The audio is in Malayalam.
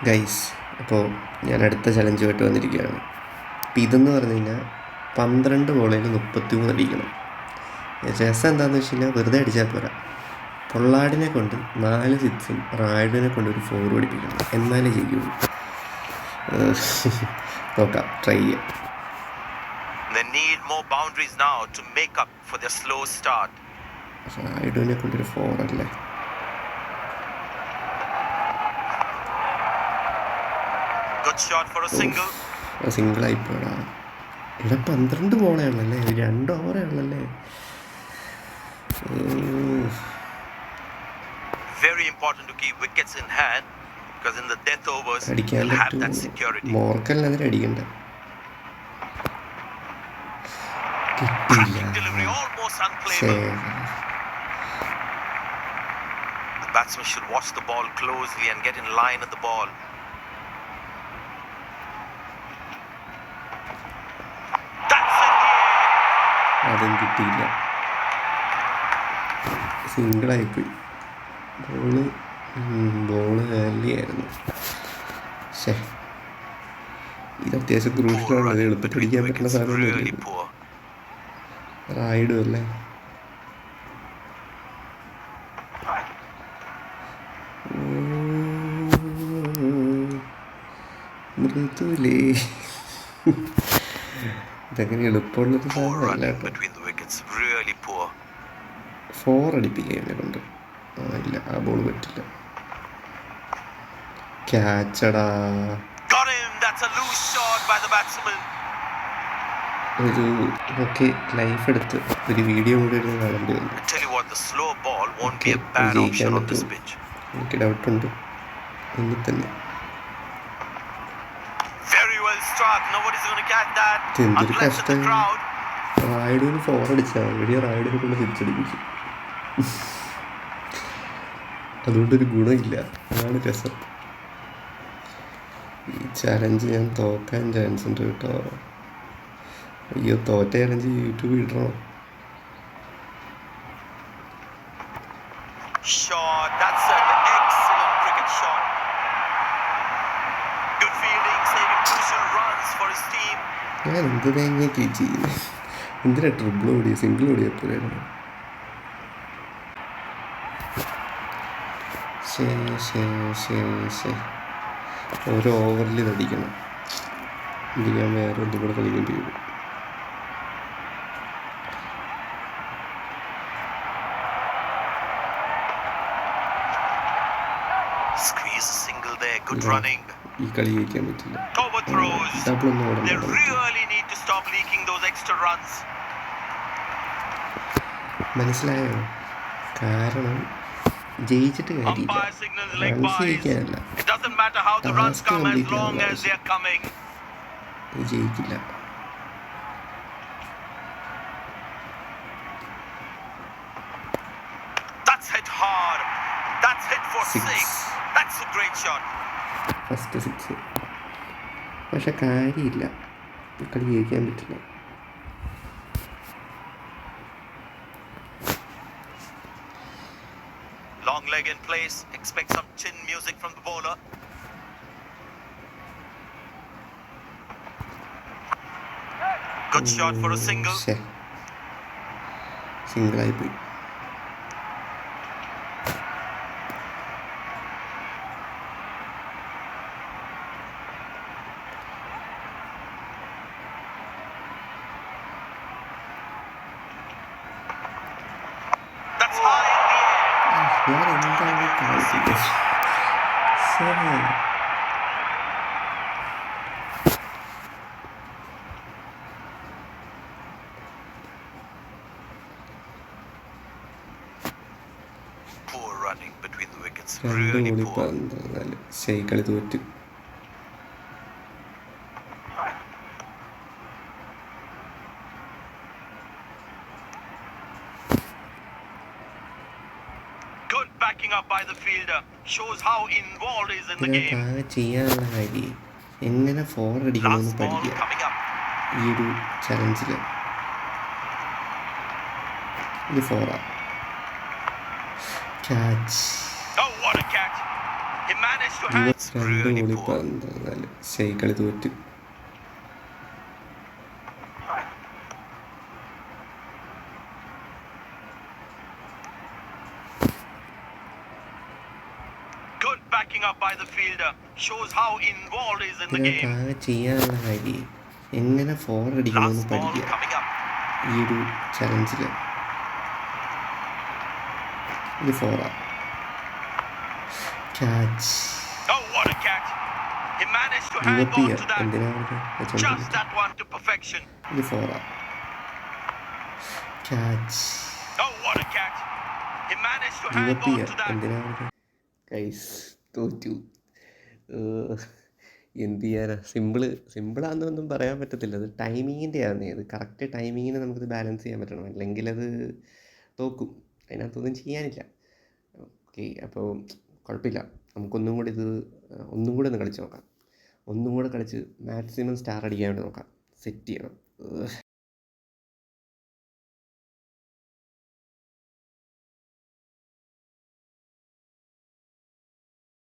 ഗൈസ്, അപ്പോൾ ഞാൻ അടുത്ത ചലഞ്ചുമായിട്ട് വന്നിരിക്കുകയാണ്. അപ്പോൾ ഇതെന്ന് പറഞ്ഞു കഴിഞ്ഞാൽ 12 ബോളിൽ 33 അടിക്കണം. രസം എന്താണെന്ന് വെച്ച് കഴിഞ്ഞാൽ വെറുതെ അടിച്ചാൽ പോരാ, പൊള്ളാടിനെ കൊണ്ട് 4 സിക്സും റായിഡിനെ കൊണ്ട് ഒരു 4 അടിപ്പിക്കണം, എന്നാലേ ചെയ്യുള്ളൂ. നോക്കാം, ട്രൈ ചെയ്യാം. റായിഡിനെ കൊണ്ടൊരു 4 അല്ലേ? സിംഗിൾ ആയിപ്പോടാ. ഇവിടെ 12 ബോളാണല്ലേ, 2 ഓവറാണല്ലേ. അടിക്കാൻ പറ്റും. മോർക്കലിനെതിരെ അടിക്കണ്ട. Batsman should watch the ball closely and get in line at the ball. അതും കിട്ടിയില്ല, സിംഗിളായിപ്പോയി. ബോള് വേലിയായിരുന്നു. ശേ, ഇത് അത്യാവശ്യം ക്രൂഷ്യലാണത്, എളുപ്പത്തിൽ പിടിക്കാൻ പറ്റുന്ന സാധനമൊന്നുമില്ല. റായിഡും അല്ലേ. മൃദുലേ, ഇതങ്ങനെ എളുപ്പമുള്ളൊരു സാധനമല്ല കേട്ടോ. 4 അടിപ്പിക്കുക എന്നെ കൊണ്ട്. ഇല്ല, ആ ബോൾ പറ്റില്ല. ക്യാച്ചടാ. ഒരു ഓക്കെ, ലൈഫ് എടുത്ത് ഒരു വീഡിയോ കൂടി ഇരുന്ന് കാണേണ്ടി വന്നു. ജയിക്കാൻ പറ്റും, എനിക്ക് ഡൗട്ടുണ്ട്. എന്നിൽ തന്നെ എന്തൊരു കഷ്ടം. റായിഡിന് 4 അടിച്ചാൽ മതി, റായിഡിനെ കൊണ്ട് 6 അടിപ്പിച്ചു. അതുകൊണ്ടൊരു ഗുണമില്ല, അതാണ് രസം. ഈ ചലഞ്ച് ഞാൻ തോക്കാൻ ചാൻസ് ഉണ്ട് കേട്ടോ. അയ്യോ, തോറ്റ ചലഞ്ച് യൂട്യൂബിൽ ഇടണോ? ഞാൻ എന്തിനൊക്കെ ചെയ്യുന്നത്? എന്തിനാ ട്രിപ്പിൾ ഓടിയ, സിംഗിൾ ഓടിയപ്പോഴായിരുന്നു. ഓരോ ഓവറിൽ ഇതടിക്കണം. ഇത് ഞാൻ വേറെ ഒന്നും കൂടെ കളിക്കേണ്ടി വരും. ഈ കളി ജയിക്കാൻ പറ്റില്ല. ഡബിളൊന്നും ഓടാൻ മനസ്സിലായോ? കാരണം ജയിച്ചിട്ട് കാര്യമില്ല, റൺസ് ജയിക്കാനല്ല, ടാസ്ക് കംപ്ലീറ്റ് ചെയ്യാൻ. ജയിക്കില്ല. ഫസ്റ്റ് 6, പക്ഷെ കാര്യമില്ല, കളി ജയിക്കാൻ പറ്റില്ല. Long leg in place. Expect some chin music from the bowler. Good shot for a single. Single ആയി പോയി. ഞാൻ എന്താണ് കാണിക്കുന്നത്? രണ്ട് ബോളി 14. ശരി, കളി തോറ്റ്. താഴെ ചെയ്യാനുള്ള കാര്യം എങ്ങനെ 4 അടിക്കണമെന്ന് പഠിക്കുക ഈ ഒരു ചലഞ്ചിൽ. ഇത് 4 catch. He managed to യുവസ് hang 2 really goalie poor. 14. ശരി, കളി തോറ്റ്. Good backing up by the fielder. Shows how involved he is in the ഇതിനകത്ത് game. ആകെ ചെയ്യാനുള്ള കാര്യം എങ്ങനെ ഫോർ അടിക്കണമെന്ന് Last ball പഠിക്കുക coming up. ഈ ഒരു ചലഞ്ചിൽ. ഇത് ഫോറാ. Catch. Oh, what a catch! He managed to hang യുവപ്പിയ on to that. എന്തിനാ Just വെച്ചോണ്ടിരുന്നത്? that one to perfection. ഇത് ഫോറാ. Catch. Oh, what a catch! He managed to hang യുവപ്പിയ on to that. എന്തിനാ ഗൈസ് തോറ്റു. എന്ത് ചെയ്യാനാ, സിമ്പിളാണെന്നൊന്നും പറയാൻ പറ്റത്തില്ല. അത് ടൈമിങ്ങിൻ്റെ ആണ്. ഇത് കറക്റ്റ് ടൈമിങ്ങിന് നമുക്കിത് ബാലൻസ് ചെയ്യാൻ പറ്റണം, അല്ലെങ്കിൽ അത് തോക്കും. അതിനകത്തൊന്നും ചെയ്യാനില്ല. ഓക്കെ, അപ്പോൾ കുഴപ്പമില്ല. നമുക്കൊന്നും കൂടി ഒന്നും കൂടി ഒന്ന് കളിച്ച് നോക്കാം. ഒന്നും കൂടെ കളിച്ച് മാക്സിമം സ്റ്റാർ അടിക്കാൻ വേണ്ടി നോക്കാം. സെറ്റ് ചെയ്യണം.